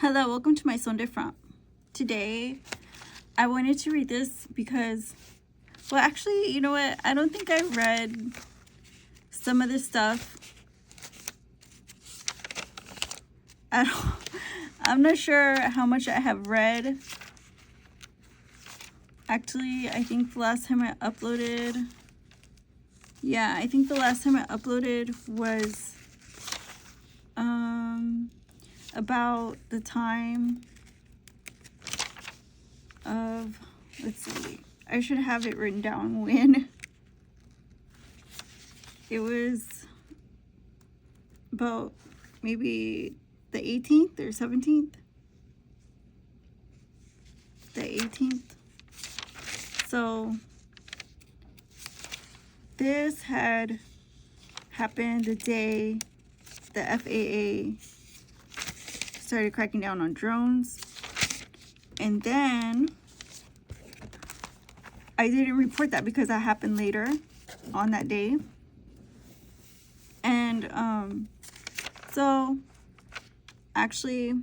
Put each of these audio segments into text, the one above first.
Hello, welcome to my Sunday Front. Today, I wanted to read this because, well, actually, you know what? I don't think I read some of this stuff. I'm not sure how much I have read. Actually, I think the last time I uploaded, was about the time of, let's see, I should have it written down when. It was about maybe the 18th or 17th. The 18th. So this had happened the day the FAA started cracking down on drones. And then I didn't report that because that happened later on that day. And so actually,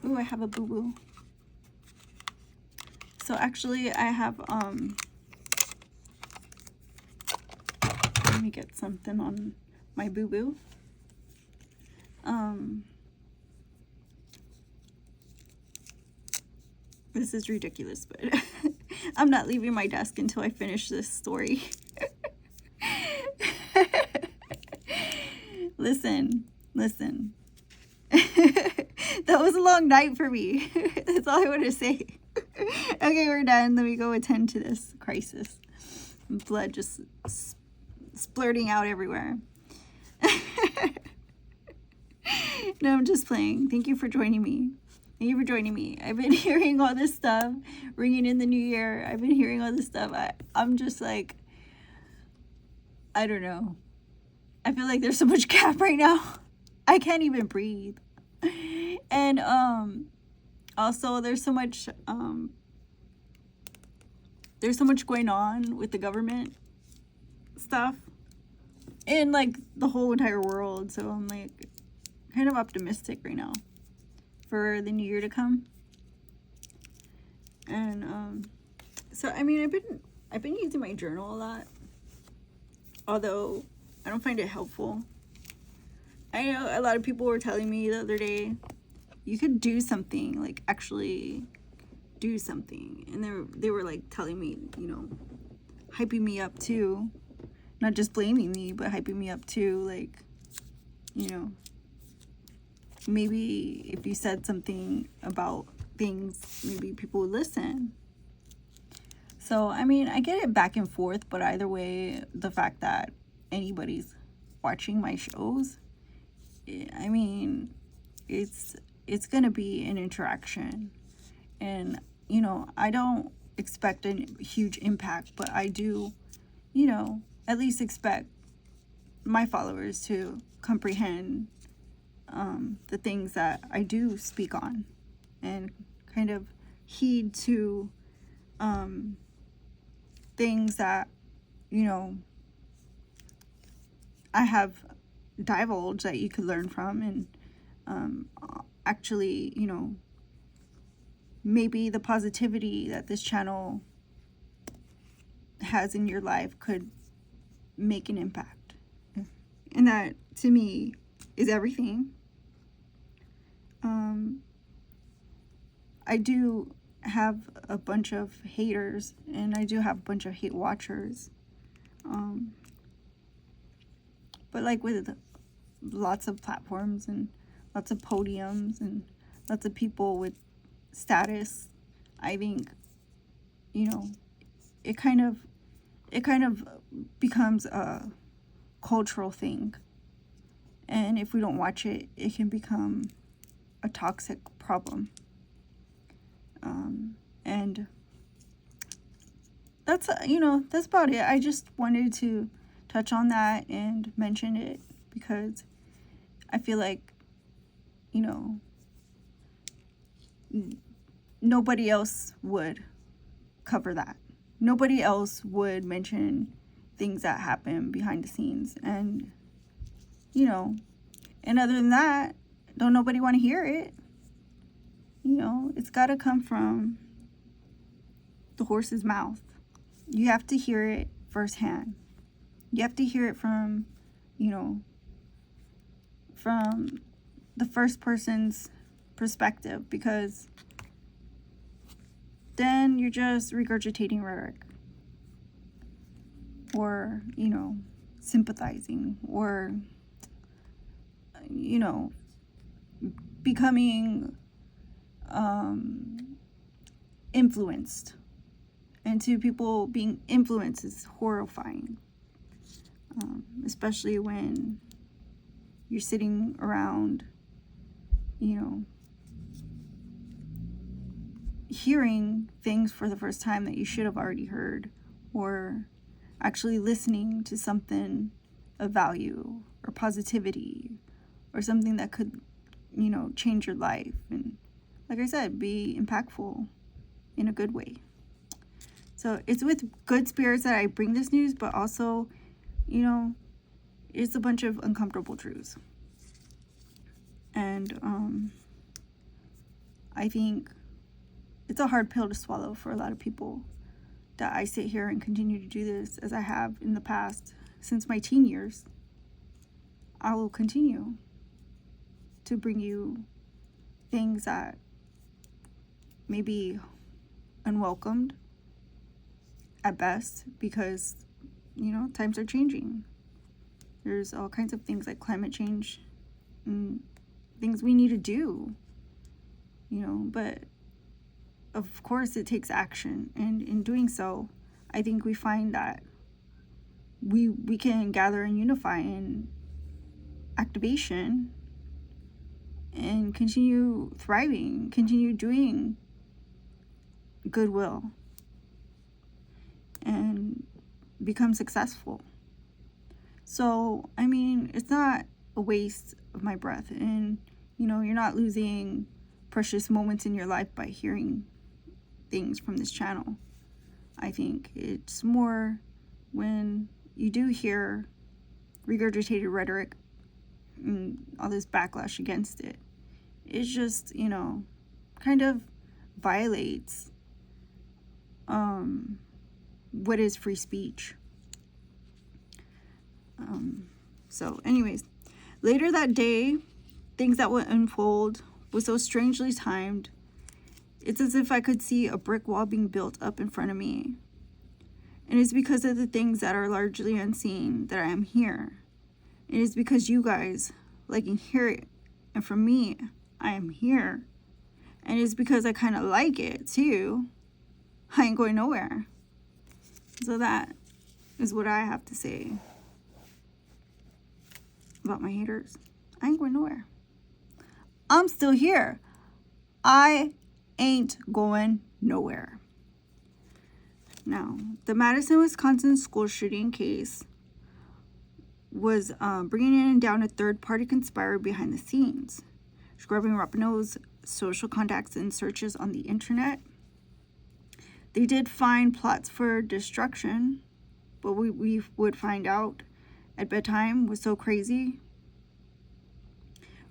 ooh, I have a boo-boo. So actually I have let me get something on my boo-boo. This is ridiculous, but I'm not leaving my desk until I finish this story. Listen. That was a long night for me. That's all I want to say. Okay, we're done. Let me go attend to this crisis. Blood just splurting out everywhere. No, I'm just playing. Thank you for joining me. I've been hearing all this stuff, ringing in the new year. I've been hearing all this stuff. I'm just like, I don't know. I feel like there's so much gap right now. I can't even breathe. And also there's so much going on with the government stuff in like the whole entire world. So I'm like kind of optimistic right now for the new year to come. And so I mean I've been using my journal a lot, although I don't find it helpful. I know a lot of people were telling me the other day, you could do something, like actually do something. And they were like telling me, you know, hyping me up too. Not just blaming me, but hyping me up too. Like, you know, maybe if you said something about things, maybe people would listen. So, I mean, I get it back and forth, but either way, the fact that anybody's watching my shows, I mean, it's gonna be an interaction. And, you know, I don't expect a huge impact, but I do, you know, at least expect my followers to comprehend the things that I do speak on, and kind of heed to things that, you know, I have divulged that you could learn from. And actually, you know, maybe the positivity that this channel has in your life could make an impact. And that, to me, is everything. I do have a bunch of haters, and I do have a bunch of hate watchers. But like with lots of platforms and lots of podiums and lots of people with status, I think, you know, it kind of becomes a cultural thing. And if we don't watch it, it can become a toxic problem. And that's, you know, that's about it. I just wanted to touch on that and mention it because I feel like, you know, nobody else would cover that. Nobody else would mention things that happen behind the scenes. And, you know, and other than that, don't nobody want to hear it. You know, it's got to come from the horse's mouth. You have to hear it firsthand. You have to hear it from, you know, from the first person's perspective, because then you're just regurgitating rhetoric, or, you know, sympathizing, or, you know, becoming influenced. And to people, being influenced is horrifying, especially when you're sitting around, you know, hearing things for the first time that you should have already heard, or actually listening to something of value or positivity, or something that could, you know, change your life and, like I said, be impactful in a good way. So it's with good spirits that I bring this news, but also, you know, it's a bunch of uncomfortable truths. And I think it's a hard pill to swallow for a lot of people, that I sit here and continue to do this as I have in the past since my teen years. I will continue to bring you things that may be unwelcomed at best, because, you know, times are changing. There's all kinds of things like climate change and things we need to do, you know, but of course it takes action, and in doing so, I think we find that we can gather and unify in activation and continue thriving, continue doing goodwill, and become successful. So, I mean, it's not a waste of my breath, and, you know, you're not losing precious moments in your life by hearing things from this channel. I think it's more when you do hear regurgitated rhetoric and all this backlash against it, it's just, you know, kind of violates what is free speech. So anyways, later that day, things that would unfold was so strangely timed. It's as if I could see a brick wall being built up in front of me. And it's because of the things that are largely unseen that I am here. It is because you guys like and hear it. And for me, I am here. And it's because I kind of like it too. I ain't going nowhere. So that is what I have to say about my haters. I ain't going nowhere. I'm still here. I ain't going nowhere. Now, the Madison, Wisconsin school shooting case was bringing in and down a third-party conspirator behind the scenes, scrubbing Rapinoe's social contacts and searches on the internet. They did find plots for destruction, but we would find out at bedtime was so crazy.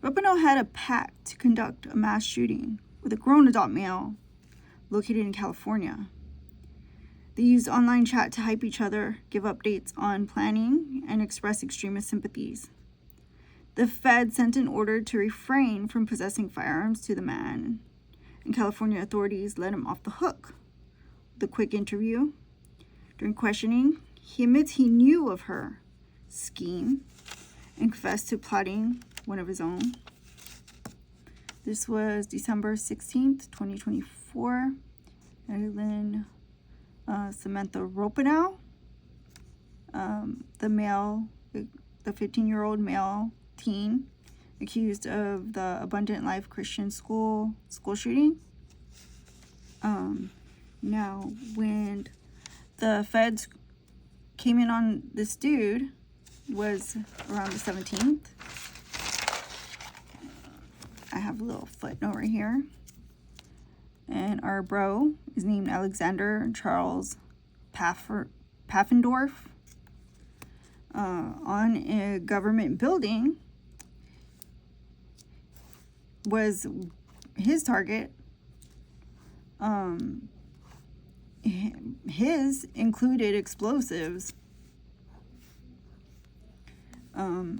Rapinoe had a pact to conduct a mass shooting with a grown adult male located in California. They used online chat to hype each other, give updates on planning, and express extremist sympathies. The Fed sent an order to refrain from possessing firearms to the man, and California authorities let him off the hook. The quick interview. During questioning, he admits he knew of her scheme and confessed to plotting one of his own. This was December 16th, 2024. Evelyn Samantha Rapinoe, the 15-year-old male teen accused of the Abundant Life Christian school shooting. Now, when the feds came in on this dude was around the 17th. I have a little footnote right here. And our bro is named Alexander Charles Pfaffendorf. On a government building, was his target. His included explosives.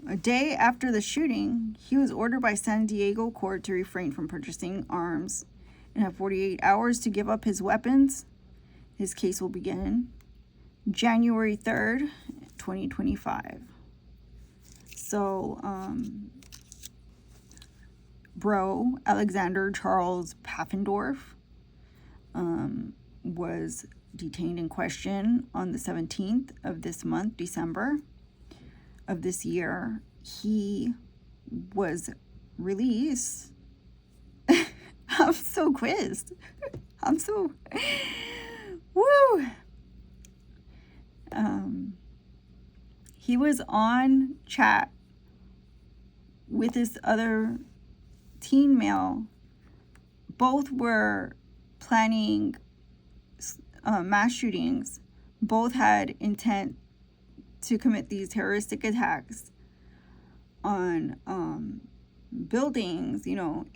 A day after the shooting, he was ordered by San Diego court to refrain from purchasing arms and have 48 hours to give up his weapons. His case will begin January 3rd, 2025. So, bro, Alexander Charles Pfaffendorf, was detained and questioned on the 17th of this month, December of this year. He was released. I'm so quizzed. I'm so... Woo! He was on chat with this other teen male. Both were planning mass shootings. Both had intent to commit these terroristic attacks on buildings,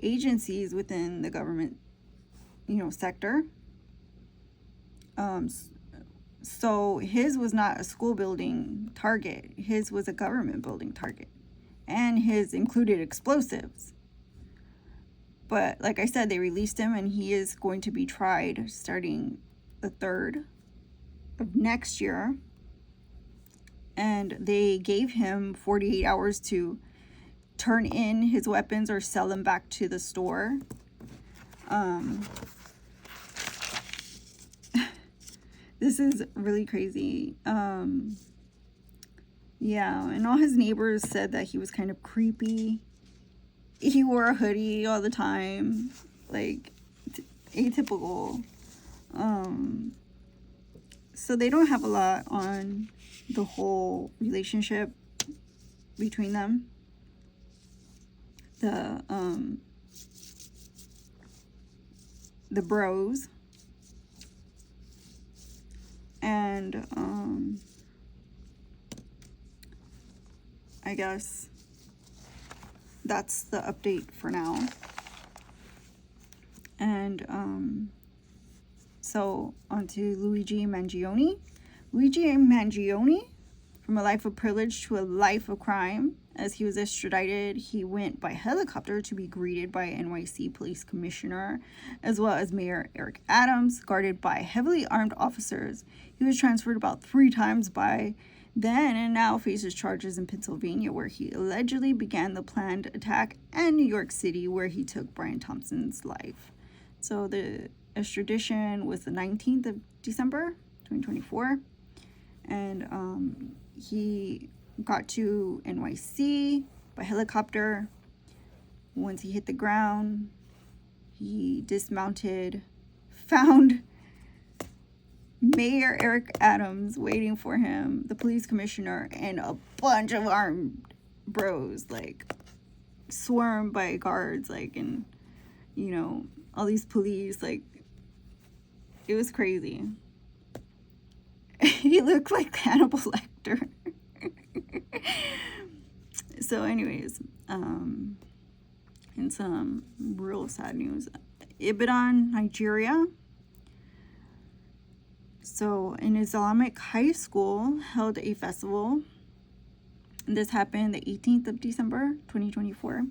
agencies within the government, sector. So his was not a school building target. His was a government building target. And his included explosives. But like I said, they released him and he is going to be tried starting the 3rd of next year. And they gave him 48 hours to turn in his weapons or sell them back to the store. This is really crazy. Yeah, and all his neighbors said that he was kind of creepy. He wore a hoodie all the time, like atypical. So they don't have a lot on the whole relationship between them. The bros. And I guess that's the update for now. And so on to Luigi Mangione. Luigi Mangione, from a life of privilege to a life of crime. As he was extradited, he went by helicopter to be greeted by NYC Police Commissioner, as well as Mayor Eric Adams, guarded by heavily armed officers. He was transferred about 3 times by then and now faces charges in Pennsylvania, where he allegedly began the planned attack, and New York City, where he took Brian Thompson's life. So the extradition was the 19th of December, 2024. And he got to NYC by helicopter. Once he hit the ground, he dismounted, found Mayor Eric Adams waiting for him, the police commissioner, and a bunch of armed bros, like, swarmed by guards, like, and, all these police, like, it was crazy. He looked like Hannibal Lecter. So anyways, in some real sad news, Ibadan, Nigeria. So an Islamic high school held a festival. This happened the 18th of December, 2024.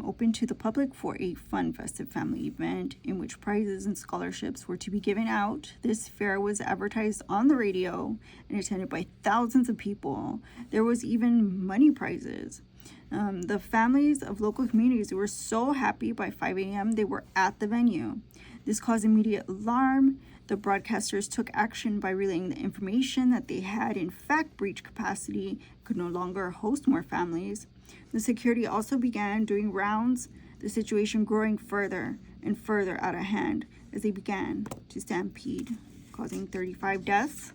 Open to the public for a fun, festive family event in which prizes and scholarships were to be given out. This fair was advertised on the radio and attended by thousands of people. There was even money prizes. The families of local communities were so happy by 5 a.m. they were at the venue. This caused immediate alarm. The broadcasters took action by relaying the information that they had in fact breached capacity, could no longer host more families. The security also began doing rounds, the situation growing further and further out of hand as they began to stampede, causing 35 deaths.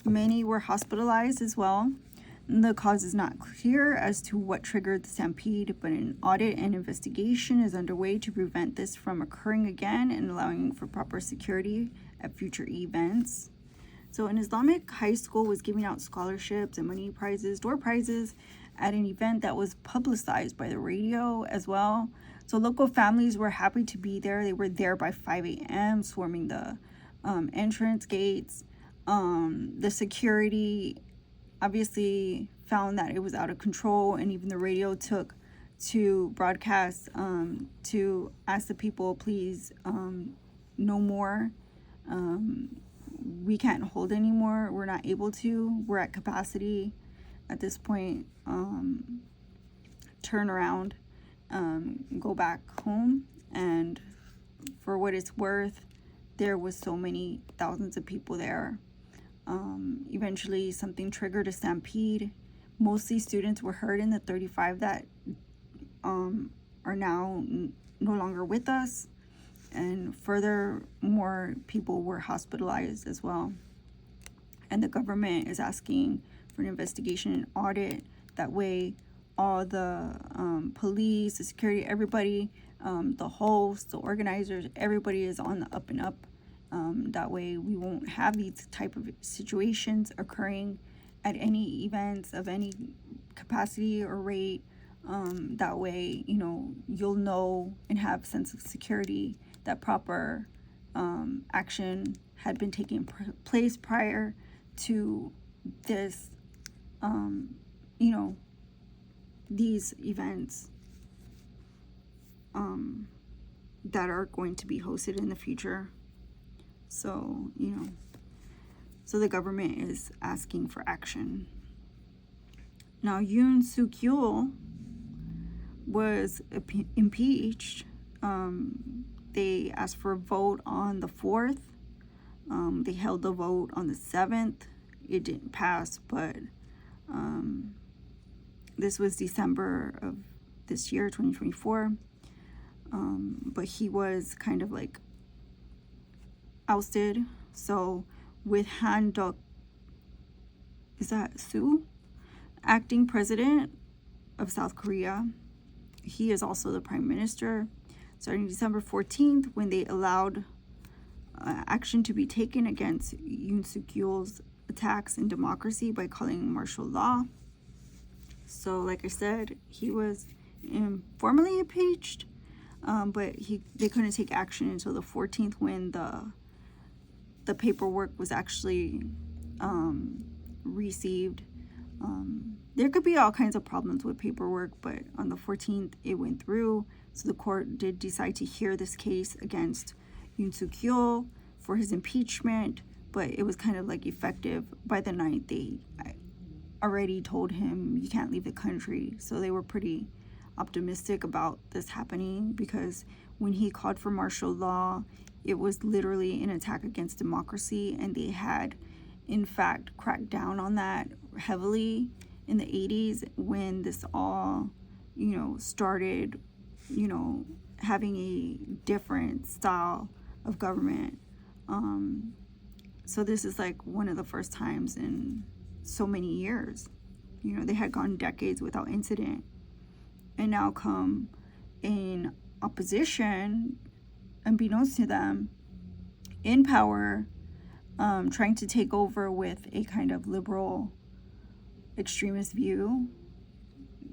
Many were hospitalized as well. The cause is not clear as to what triggered the stampede, but an audit and investigation is underway to prevent this from occurring again and allowing for proper security at future events. So an Islamic high school was giving out scholarships and money prizes, door prizes, at an event that was publicized by the radio as well. So local families were happy to be there. They were there by 5 a.m., swarming the entrance gates. The security obviously found that it was out of control, and even the radio took to broadcast to ask the people, please, no more. We can't hold anymore. We're not able to. We're at capacity at this point. Turn around, go back home. And for what it's worth, there was so many thousands of people there. Eventually something triggered a stampede. Mostly students were hurt, in the 35 that are now no longer with us, and further more people were hospitalized as well. And the government is asking for an investigation and audit. That way all the police, the security, everybody, the hosts, the organizers, everybody is on the up and up. That way we won't have these type of situations occurring at any events of any capacity or rate. That way, you'll know and have sense of security that proper action had been taking place prior to this, these events that are going to be hosted in the future. So, so the government is asking for action. Now, Yoon Suk Yeol was impeached. They asked for a vote on the 4th. They held the vote on the 7th. It didn't pass, but this was December of this year, 2024. But he was kind of like ousted. So with Han Duck, is that Soo, acting president of South Korea, he is also the prime minister. Starting December 14th, when they allowed action to be taken against Yoon Suk Yeol's attacks in democracy by calling martial law. So, like I said, he was formally impeached, but they couldn't take action until the 14th, when the paperwork was actually received. There could be all kinds of problems with paperwork, but on the 14th it went through. So the court did decide to hear this case against Yoon Suk Yeol for his impeachment, but it was kind of like effective by the 9th. They already told him you can't leave the country. So they were pretty optimistic about this happening, because when he called for martial law, it was literally an attack against democracy, and they had in fact cracked down on that heavily in the 80s, when this all started having a different style of government. So this is like one of the first times in so many years. They had gone decades without incident, and now come in opposition, unbeknownst to them, in power, trying to take over with a kind of liberal extremist view.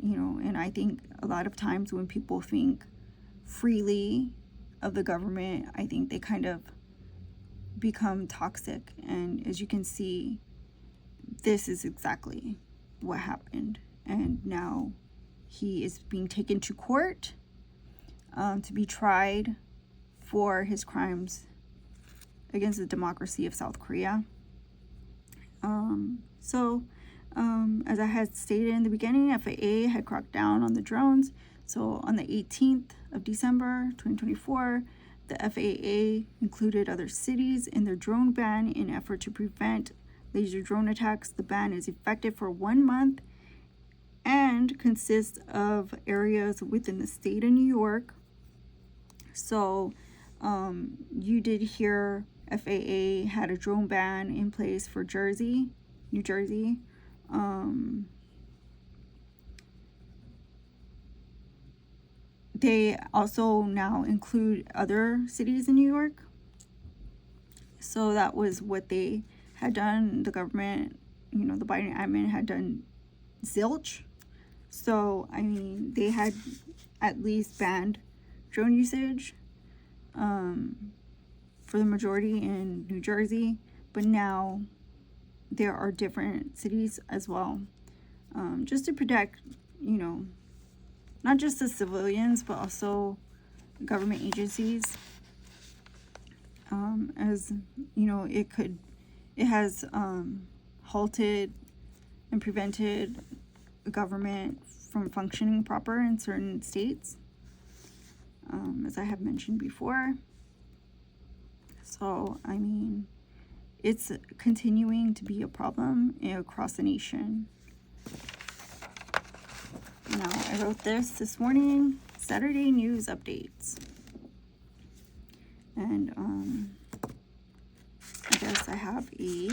And I think a lot of times when people think freely of the government, I think they kind of become toxic. And as you can see, this is exactly what happened. And now he is being taken to court to be tried for his crimes against the democracy of South Korea. As I had stated in the beginning, FAA had cracked down on the drones. So on the 18th of December 2024, the FAA included other cities in their drone ban in effort to prevent laser drone attacks. The ban is effective for 1 month and consists of areas within the state of New York. So you did hear FAA had a drone ban in place for New Jersey. They also now include other cities in New York. So that was what they had done. The government, the Biden admin had done zilch So, I mean, they had at least banned drone usage for the majority in New Jersey, but now there are different cities as well, just to protect, not just the civilians, but also government agencies. As it has halted and prevented government from functioning proper in certain states, as I have mentioned before. So, I mean, it's continuing to be a problem across the nation. Now, I wrote this morning, Saturday news updates. And I guess I have a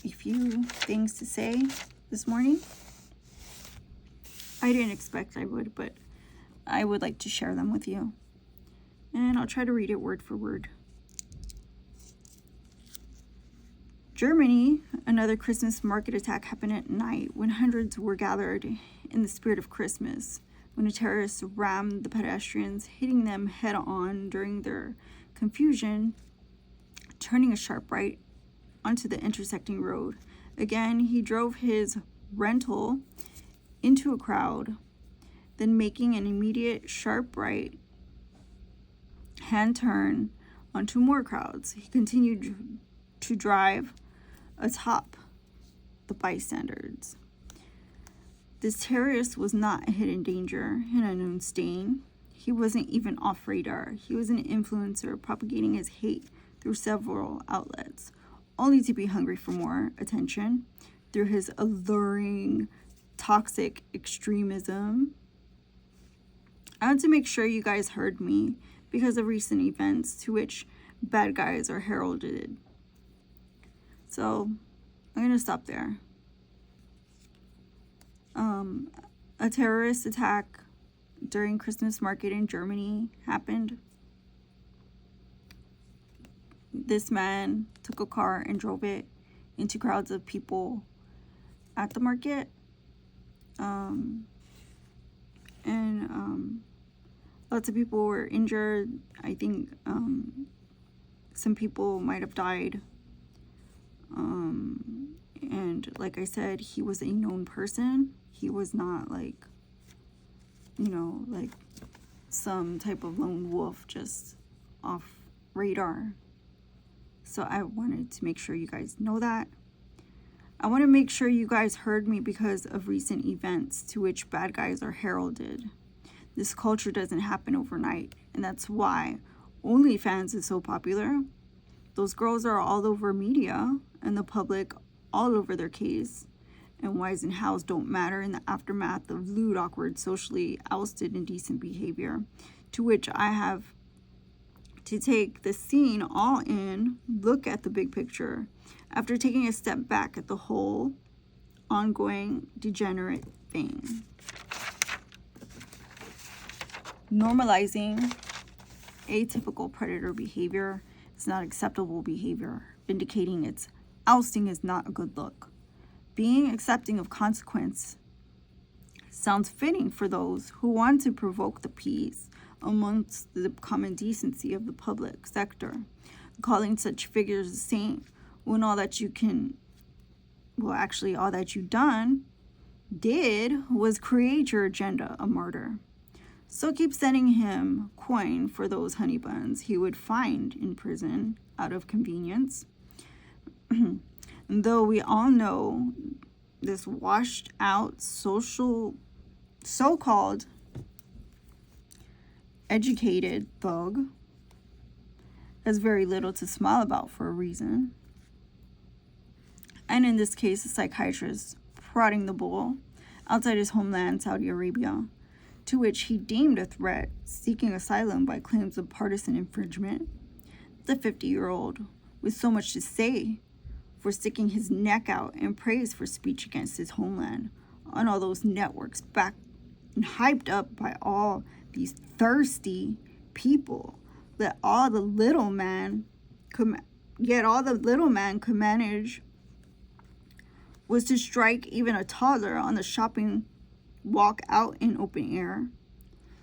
few things to say this morning. I didn't expect I would, but I would like to share them with you. And I'll try to read it word for word. Germany, another Christmas market attack happened at night when hundreds were gathered in the spirit of Christmas, when a terrorist rammed the pedestrians, hitting them head on during their confusion, turning a sharp right onto the intersecting road. Again, he drove his rental into a crowd, then making an immediate sharp right hand turn onto more crowds. He continued to drive atop the bystanders. This terrorist was not a hidden danger, an unknown stain. He wasn't even off radar. He was an influencer propagating his hate through several outlets, only to be hungry for more attention through his alluring, toxic extremism. I want to make sure you guys heard me because of recent events to which bad guys are heralded. So, I'm going to stop there. A terrorist attack during Christmas market in Germany happened. This man took a car and drove it into crowds of people at the market. Lots of people were injured. I think some people might have died. And like I said, he was a known person. He was not like some type of lone wolf just off radar. So I wanted to make sure you guys know that. I want to make sure you guys heard me because of recent events to which bad guys are heralded. This culture doesn't happen overnight, and that's why OnlyFans is so popular. Those girls are all over media and the public all over their case, and whys and hows don't matter in the aftermath of lewd, awkward, socially ousted, indecent behavior, to which I have to take the scene all in, look at the big picture, after taking a step back at the whole ongoing degenerate thing. Normalizing atypical predator behavior is not acceptable behavior. Vindicating its ousting is not a good look. Being accepting of consequence sounds fitting for those who want to provoke the peace amongst the common decency of the public sector. Calling such figures a saint when all that you did was create your agenda a martyr. So keep sending him coin for those honey buns he would find in prison out of convenience. Though we all know this washed out so-called educated thug has very little to smile about for a reason. And in this case, a psychiatrist prodding the bull outside his homeland, Saudi Arabia, to which he deemed a threat, seeking asylum by claims of partisan infringement. The 50-year-old with so much to say for sticking his neck out and praise for speech against his homeland on all those networks backed and hyped up by all these thirsty people that all the little man could manage was to strike even a toddler on the shopping walk out in open air.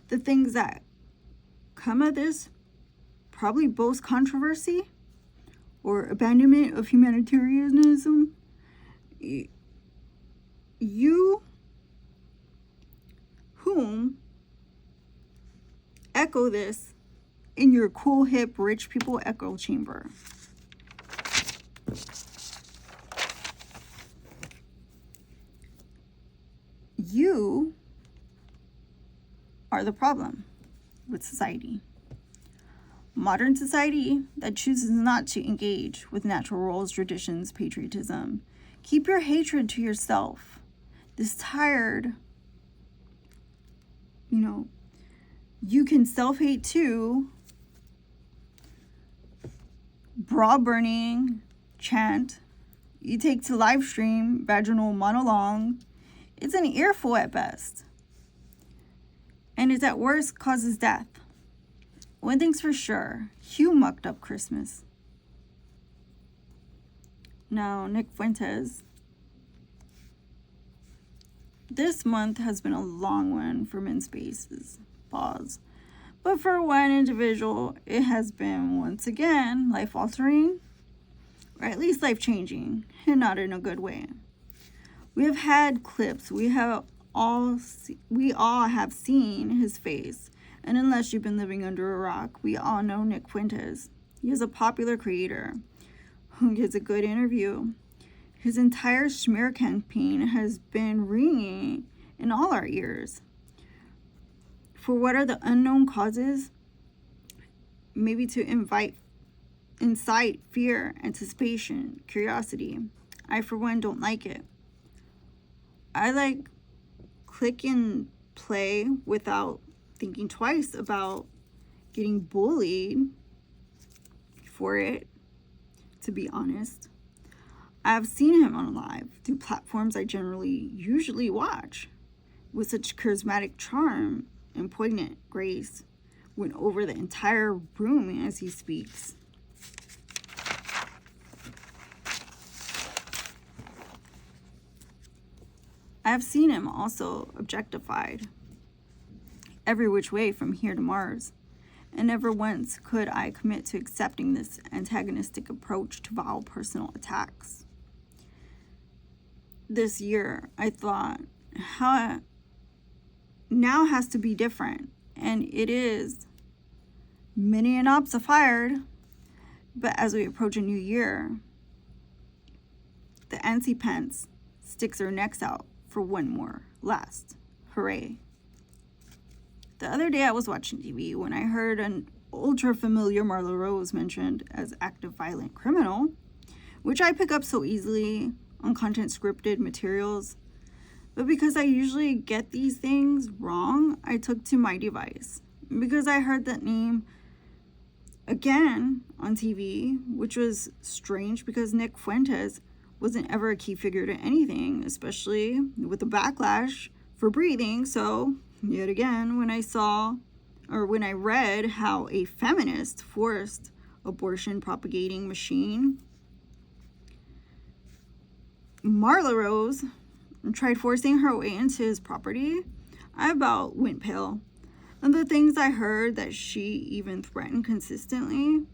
The things that come of this probably boast controversy or abandonment of humanitarianism. You whom echo this in your cool, hip, rich people echo chamber. You are the problem with society. Modern society that chooses not to engage with natural roles, traditions, patriotism. Keep your hatred to yourself. This tired, you can self-hate too. Bra burning chant you take to live stream, vaginal monologue. It's an earful at best. And it's at worst causes death. One thing's for sure, Hugh mucked up Christmas. Now, Nick Fuentes. This month has been a long one for men's spaces. Pause. But for one individual, it has been, once again, life-altering, or at least life-changing, and not in a good way. We have had clips. We all have seen his face. And unless you've been living under a rock, we all know Nick Fuentes. He is a popular creator who gives a good interview. His entire smear campaign has been ringing in all our ears. For what are the unknown causes? Maybe to incite fear, anticipation, curiosity. I, for one, don't like it. I like click and play without thinking twice about getting bullied for it, to be honest. I've seen him on live through platforms I usually watch. With such charismatic charm and poignant grace, win over the entire room as he speaks. I have seen him also objectified every which way from here to Mars, and never once could I commit to accepting this antagonistic approach to vile personal attacks. This year, I thought, how now has to be different, and it is. Many an ops are fired, but as we approach a new year, the anti-pence sticks their necks out for one more last hooray. The other day I was watching TV when I heard an ultra-familiar Marla Rose mentioned as active violent criminal, which I pick up so easily on content-scripted materials. But because I usually get these things wrong, I took to my device. Because I heard that name again on TV, which was strange because Nick Fuentes wasn't ever a key figure to anything, especially with the backlash for breathing. So yet again, when I read how a feminist forced abortion propagating machine, Marla Rose, tried forcing her way into his property, I about went pale. And the things I heard that she even threatened consistently,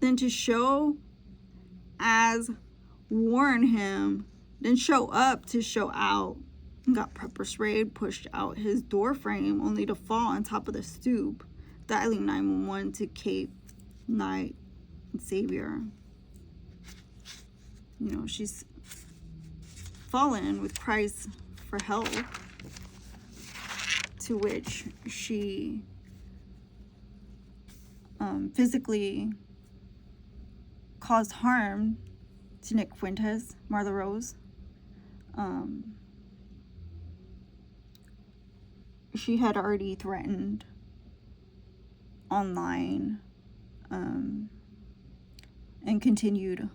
then to show as warn him, then show up to show out, and got pepper sprayed, pushed out his door frame, only to fall on top of the stoop, dialing 911 to Cape Knight and Savior. She's fallen with cries for help, to which she physically caused harm to Nick Fuentes, Marla Rose. She had already threatened online and continued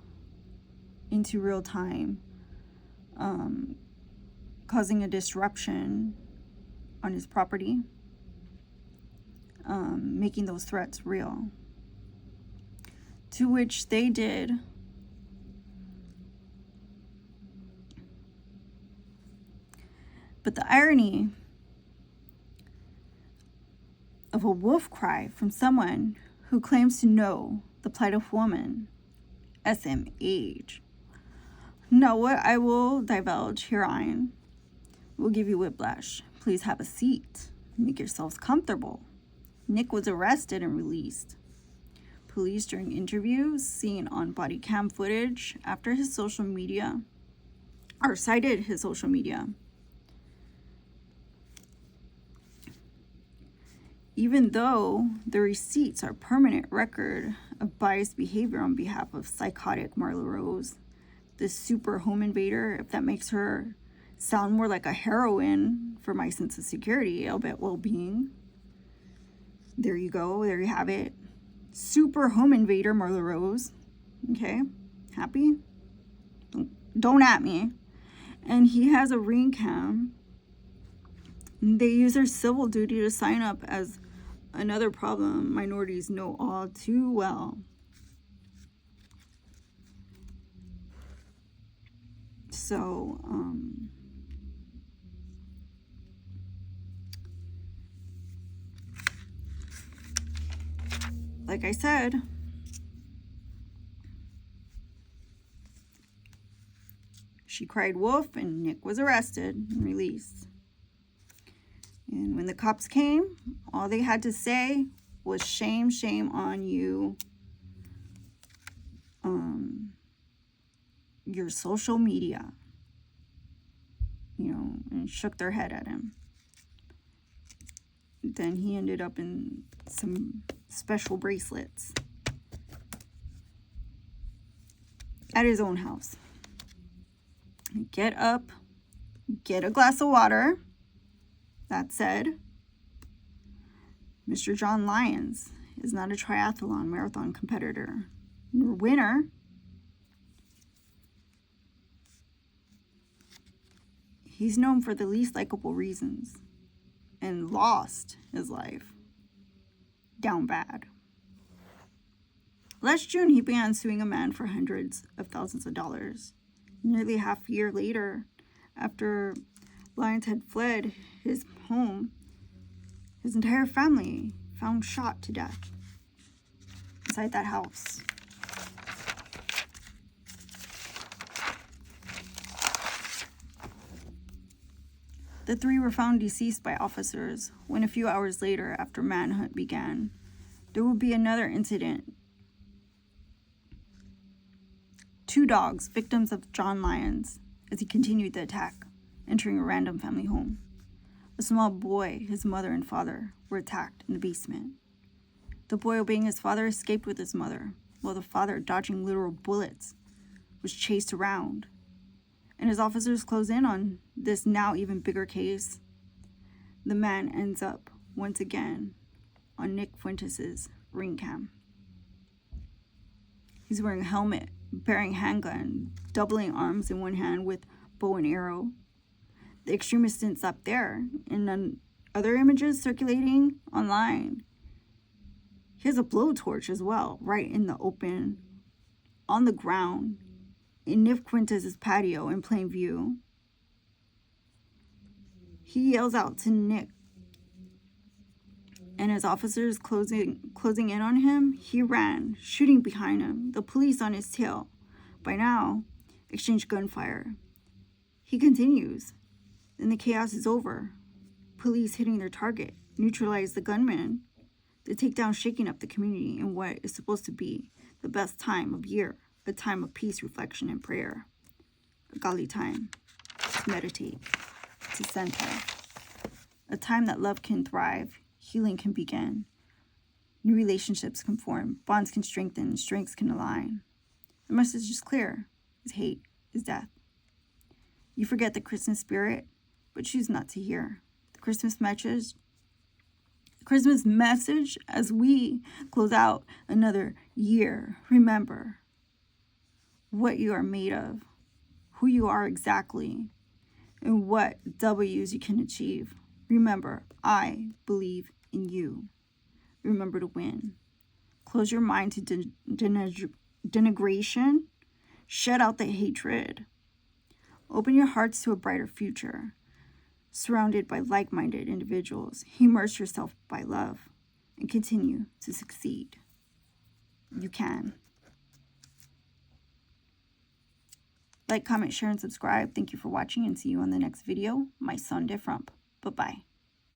into real time, causing a disruption on his property, making those threats real. To which they did But the irony of a wolf cry from someone who claims to know the plight of woman, SMH. Now, what I will divulge herein will give you whiplash. Please have a seat. Make yourselves comfortable. Nick was arrested and released. Police during interviews seen on body cam footage after his social media, or cited his social media. Even though the receipts are permanent record of biased behavior on behalf of psychotic Marla Rose, this super home invader, if that makes her sound more like a heroine for my sense of security, albeit well-being. There you go. There you have it. Super home invader Marla Rose. Okay? Happy? Don't at me. And he has a ring cam. They use their civil duty to sign up as another problem minorities know all too well. So, like I said, she cried wolf and Nick was arrested and released. And when the cops came, all they had to say was shame, shame on you. Your social media, and shook their head at him. Then he ended up in some special bracelets at his own house. Get up, get a glass of water. That said, Mr. John Lyons is not a triathlon marathon competitor nor winner. He's known for the least likable reasons and lost his life down bad. Last June, he began suing a man for hundreds of thousands of dollars. Nearly half a year later, after Lyons had fled his home, his entire family found shot to death inside that house. The three were found deceased by officers when a few hours later, after manhunt began, there would be another incident. 2 dogs, victims of John Lyons, as he continued the attack, entering a random family home. A small boy, his mother and father, were attacked in the basement. The boy, obeying his father, escaped with his mother, while the father, dodging literal bullets, was chased around. And as officers close in on this now even bigger case, the man ends up, once again, on Nick Fuentes' ring cam. He's wearing a helmet, bearing handgun, doubling arms in one hand with bow and arrow. The extremist didn't stop there. In other images circulating online, he has a blowtorch as well, right in the open, on the ground, in Nick Fuentes' patio in plain view. He yells out to Nick, and as officers closing in on him, he ran, shooting behind him, the police on his tail. By now, exchanged gunfire. He continues. Then the chaos is over. Police hitting their target, neutralize the gunman. The takedown shaking up the community in what is supposed to be the best time of year, a time of peace, reflection, and prayer. A godly time to meditate, to center. A time that love can thrive, healing can begin. New relationships can form, bonds can strengthen, strengths can align. The message is clear. Is hate, is death. You forget the Christmas spirit, but choose not to hear. The Christmas message as we close out another year. Remember what you are made of, who you are exactly, and what W's you can achieve. Remember, I believe in you. Remember to win. Close your mind to denigration. Shut out the hatred. Open your hearts to a brighter future. surrounded by like-minded individuals. Immerse yourself by love and continue to succeed. You can. Like, comment, share, and subscribe. Thank you for watching, and see you on the next video. My son, Diffrump. Bye-bye.